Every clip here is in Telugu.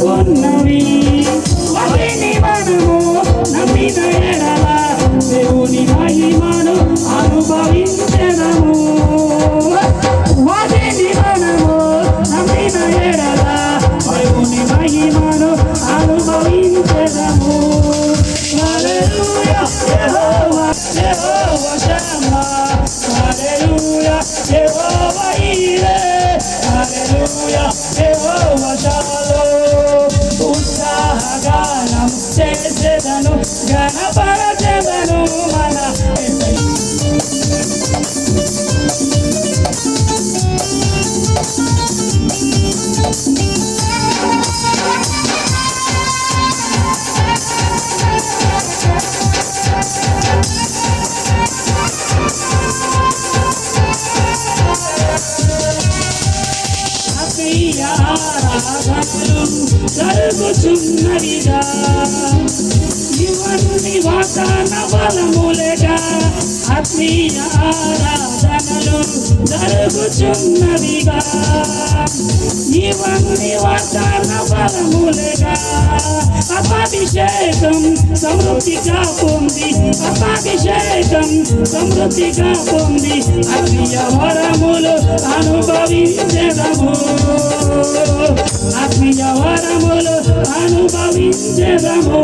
ఉన్నవి వాటిని మనము నమ్మిన ఎడల దేవుని మహిమను అనుభవించెదము. వాటిని మనము నమ్మిన ఎడల దేవుని మహిమను అనుభవించెదము. హల్లెలూయా యెహోవా యెహోవా షమ్మా హల్లెలూయా యెహోవా ఈరే హల్లెలూయా యెహోవా షాలోమ్. ఉత్సాహగానం చేసెదను ఘనపరచెదను మన ఆరాధనలు జరుగుచున్నవిగా ఇవన్నీ వాగ్దాన బలములుగా ఆత్మీయ ఆరాధనలు జరుగుచున్నవిగా ఇవన్నీ వాగ్దాన బలములుగా అభిషేకం సమృద్ధిగా పొంది అభిషేకం సమృద్ధిగా పొంది ఆత్మీయ వరములు అనుభవించెదము. ఆత్మీయ వరములు అనుభవించెదము.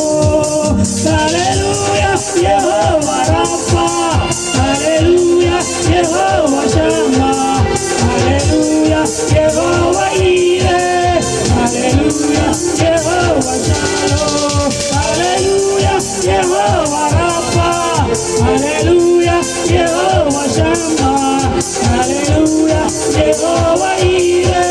హల్లెలూయా యెహోవా రబ్బా హల్లెలూయా యెహోవా షమ్మా హల్లెలూయా యెహోవా ఈరే హల్లెలూయా యెహోవా షాలోమ్ హల్లెలూయా యెహోవా రబ్బా హల్లెలూయా యెహోవా షమ్మా హల్లెలూయా యెహోవా ఈరే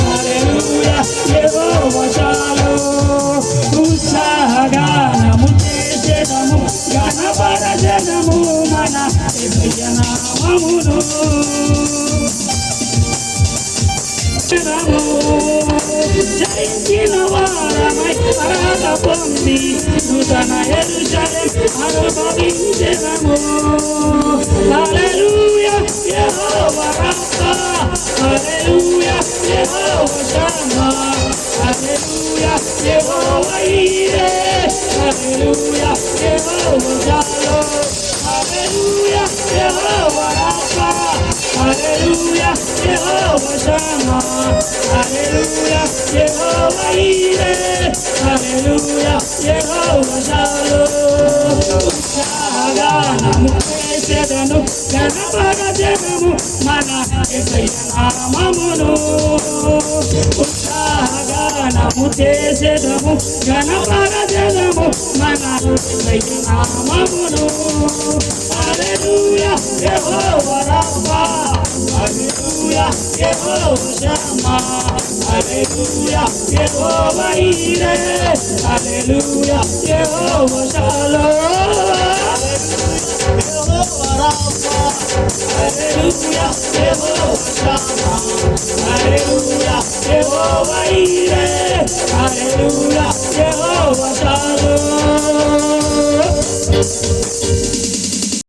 హల్లెలూయా యెహోవా షాలోమ్. ఉత్సాహగానము చేసెదము ఘనపరచెదము మన యేసయ్య నామమును. జయించిన వారమై అర్హత పొంది నూతన యెరూషలేము అనుభవించెదము. హల్లెలూయా యెహోవా రబ్బా హల్లెలూయా యెహోవా షమ్మా హల్లెలూయా యెహోవా ఈరే హల్లెలూయా యెహోవా షాలోమ్ హల్లెలూయా యెహోవా రబ్బా హల్లెలూయా యెహోవా షమ్మా హల్లెలూయా యెహోవా ఈరే హల్లెలూయా యెహోవా షాలోమ్. ఉత్సాహగానము చేసెదను ఘనపరచెదము మన యేసయ్య నామమును. ఉత్సాహగానము చేసెదము ఘనపరచెదము మన యేసయ్య నామమును. హల్లెలూయా యెహోవా రబ్బా హల్లెలూయా యెహోవా షమ్మా హల్లెలూయా యెహోవా ఈరే హల్లెలూయా యెహోవా షాలోమ్ యెహోవా రబ్బా హల్లెలూయా యెహోవా షమ్మా హల్లెలూయా యెహోవా ఈరే హల్లెలూయా